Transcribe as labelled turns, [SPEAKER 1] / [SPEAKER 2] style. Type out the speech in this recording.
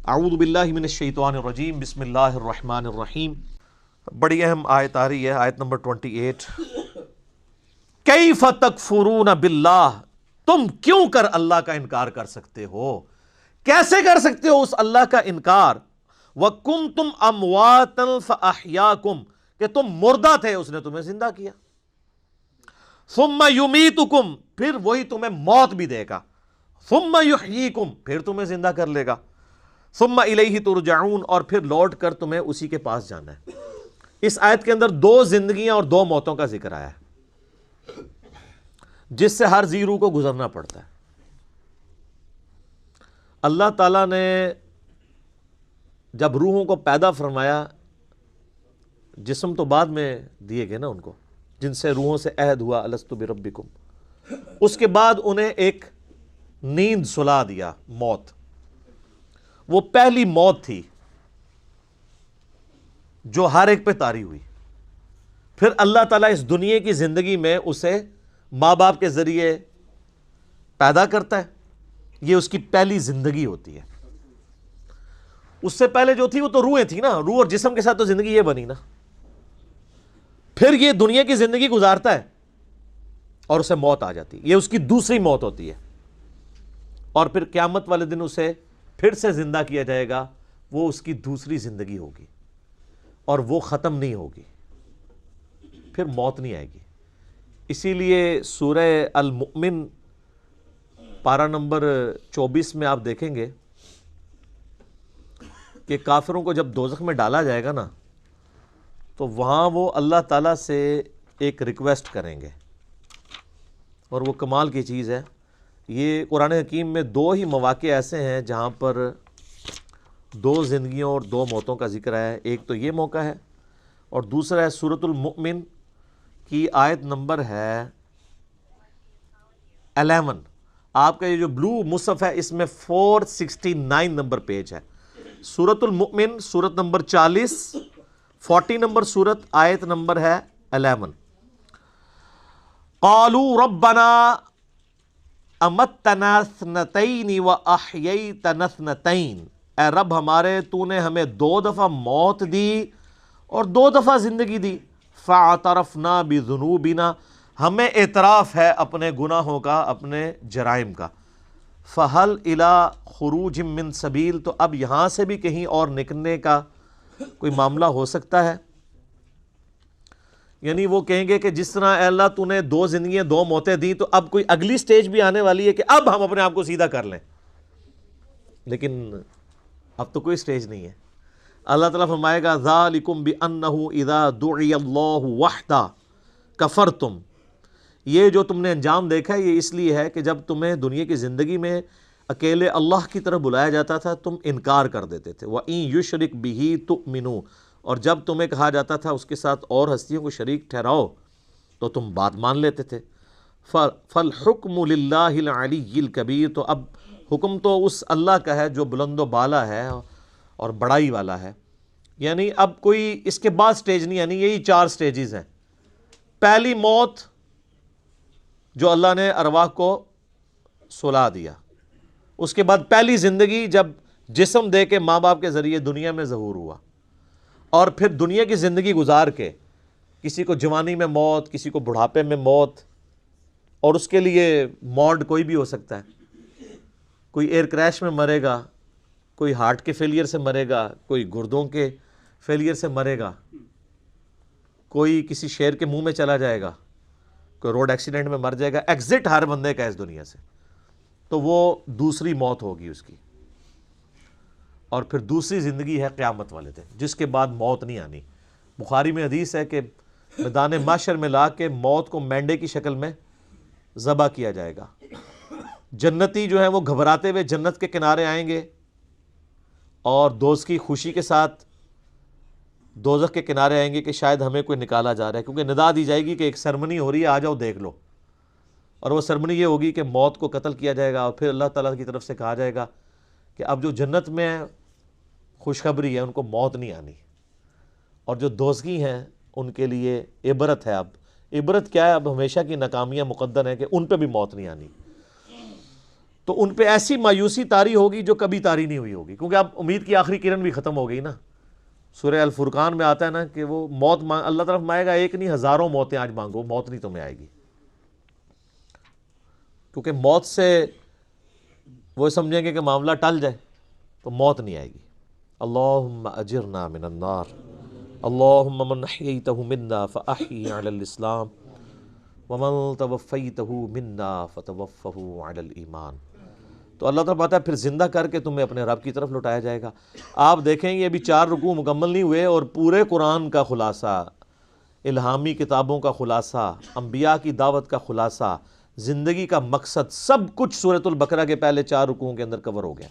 [SPEAKER 1] اعوذ باللہ من الشیطان الرجیم، بسم اللہ الرحمن الرحیم۔ بڑی اہم آیت آ رہی ہے، آیت نمبر 28۔ کیف تکفرون باللہ، تم کیوں کر اللہ کا انکار کر سکتے ہو؟ کیسے کر سکتے ہو اس اللہ کا انکار؟ وَكُنْتُمْ أَمْوَاتًا فَأَحْيَاكُمْ، کہ تم مردہ تھے اس نے تمہیں زندہ کیا۔ ثُمَّ يُمِيتُكُمْ، پھر وہی تمہیں موت بھی دے گا۔ ثُمَّ يُحْيِيكُمْ، پھر تمہیں زندہ کر لے گا۔ ثُمَّ إِلَيْهِ تُرْجَعُونَ، اور پھر لوٹ کر تمہیں اسی کے پاس جانا ہے۔ اس آیت کے اندر دو زندگیاں اور دو موتوں کا ذکر آیا ہے، جس سے ہر زی روح کو گزرنا پڑتا ہے۔ اللہ تعالیٰ نے جب روحوں کو پیدا فرمایا، جسم تو بعد میں دیے گئے نا ان کو، جن سے روحوں سے عہد ہوا الستو بربکم، اس کے بعد انہیں ایک نیند سلا دیا، موت۔ وہ پہلی موت تھی جو ہر ایک پہ طاری ہوئی۔ پھر اللہ تعالیٰ اس دنیا کی زندگی میں اسے ماں باپ کے ذریعے پیدا کرتا ہے، یہ اس کی پہلی زندگی ہوتی ہے۔ اس سے پہلے جو تھی وہ تو روحیں تھی نا، روح اور جسم کے ساتھ تو زندگی یہ بنی نا۔ پھر یہ دنیا کی زندگی گزارتا ہے اور اسے موت آ جاتی ہے، یہ اس کی دوسری موت ہوتی ہے۔ اور پھر قیامت والے دن اسے پھر سے زندہ کیا جائے گا، وہ اس کی دوسری زندگی ہوگی اور وہ ختم نہیں ہوگی، پھر موت نہیں آئے گی۔ اسی لیے سورہ المؤمن پارہ نمبر 24 میں آپ دیکھیں گے کہ کافروں کو جب دوزخ میں ڈالا جائے گا نا، تو وہاں وہ اللہ تعالیٰ سے ایک ریکویسٹ کریں گے، اور وہ کمال کی چیز ہے۔ یہ قرآن حکیم میں دو ہی مواقع ایسے ہیں جہاں پر دو زندگیوں اور دو موتوں کا ذکر ہے۔ ایک تو یہ موقع ہے، اور دوسرا ہے سورۃ المؤمن کی آیت نمبر ہے 11۔ آپ کا یہ جو بلو مصحف ہے اس میں 469 نمبر پیج ہے۔ سورۃ المؤمن، سورت نمبر 40، 40 نمبر سورت، آیت نمبر ہے 11۔ قالوا ربنا امتنا اثنتین واحییتنا اثنتین، اے رب ہمارے تو نے ہمیں دو دفعہ موت دی اور دو دفعہ زندگی دی۔ فاعترفنا بذنوبنا، ہمیں اعتراف ہے اپنے گناہوں کا، اپنے جرائم کا۔ فہل الی خروج من سبیل، تو اب یہاں سے بھی کہیں اور نکلنے کا کوئی معاملہ ہو سکتا ہے؟ یعنی وہ کہیں گے کہ جس طرح اے اللہ تو نے دو زندگیاں دو موتیں دی، تو اب کوئی اگلی سٹیج بھی آنے والی ہے کہ اب ہم اپنے آپ کو سیدھا کر لیں۔ لیکن اب تو کوئی سٹیج نہیں ہے۔ اللہ تعالیٰ فرمائے گا ذالکم بانہ اذا دعی اللہ وحدہ کفرتم، یہ جو تم نے انجام دیکھا ہے یہ اس لیے ہے کہ جب تمہیں دنیا کی زندگی میں اکیلے اللہ کی طرف بلایا جاتا تھا تم انکار کر دیتے تھے۔ وَإِن يُشْرِكْ بِهِ تُؤْمِنُوا، اور جب تمہیں کہا جاتا تھا اس کے ساتھ اور ہستیوں کو شریک ٹھہراؤ تو تم بات مان لیتے تھے۔ فَالْحُكْمُ لِلَّهِ الْعَلِيِّ الْكَبِيرِ، تو اب حکم تو اس اللہ کا ہے جو بلند و بالا ہے اور بڑائی والا ہے۔ یعنی اب کوئی اس کے بعد سٹیج نہیں، یعنی یہی 4 سٹیجز ہیں۔ پہلی موت جو اللہ نے ارواح کو سلا دیا، اس کے بعد پہلی زندگی جب جسم دے کے ماں باپ کے ذریعے دنیا میں ظہور ہوا، اور پھر دنیا کی زندگی گزار کے کسی کو جوانی میں موت، کسی کو بڑھاپے میں موت، اور اس کے لیے موڈ کوئی بھی ہو سکتا ہے۔ کوئی ایئر کریش میں مرے گا، کوئی ہارٹ کے فیلئر سے مرے گا، کوئی گردوں کے فیلئر سے مرے گا، کوئی کسی شیر کے منہ میں چلا جائے گا، کوئی روڈ ایکسیڈنٹ میں مر جائے گا۔ ایگزٹ ہر بندے کا اس دنیا سے، تو وہ دوسری موت ہوگی اس کی۔ اور پھر دوسری زندگی ہے قیامت والے دن، جس کے بعد موت نہیں آنی۔ بخاری میں حدیث ہے کہ میدان محشر میں لا کے موت کو مینڈے کی شکل میں ذبح کیا جائے گا۔ جنتی جو ہیں وہ گھبراتے ہوئے جنت کے کنارے آئیں گے، اور دوست کی خوشی کے ساتھ دوزخ کے کنارے آئیں گے کہ شاید ہمیں کوئی نکالا جا رہا ہے، کیونکہ ندا دی جائے گی کہ ایک سرمنی ہو رہی ہے، آ جاؤ دیکھ لو۔ اور وہ سرمنی یہ ہوگی کہ موت کو قتل کیا جائے گا، اور پھر اللہ تعالیٰ کی طرف سے کہا جائے گا کہ اب جو جنت میں خوشخبری ہے ان کو موت نہیں آنی، اور جو دوزخی ہیں ان کے لیے عبرت ہے۔ اب عبرت کیا ہے؟ اب ہمیشہ کی ناکامیاں مقدر ہیں کہ ان پہ بھی موت نہیں آنی۔ تو ان پہ ایسی مایوسی طاری ہوگی جو کبھی طاری نہیں ہوئی ہوگی، کیونکہ اب امید کی آخری کرن بھی ختم ہو گئی نا۔ سورہ الفرقان میں آتا ہے نا کہ وہ موت اللہ طرف مانگے گا، ایک نہیں ہزاروں موتیں آج مانگو، موت نہیں تمہیں آئے گی، کیونکہ موت سے وہ سمجھیں گے کہ معاملہ ٹل جائے، تو موت نہیں آئے گی۔ اللہم اجرنا من النار، اللہم من احییتہ منا فاحی علی الاسلام ومن توفیتہ منا فتوفہ علی الایمان۔ تو اللہ تعالیٰ بات ہے پھر زندہ کر کے تمہیں اپنے رب کی طرف لوٹایا جائے گا۔ آپ دیکھیں گے ابھی 4 رکوع مکمل نہیں ہوئے اور پورے قرآن کا خلاصہ، الہامی کتابوں کا خلاصہ، انبیاء کی دعوت کا خلاصہ، زندگی کا مقصد، سب کچھ سورۃ البقرہ کے پہلے 4 رکوعوں کے اندر کور ہو گیا۔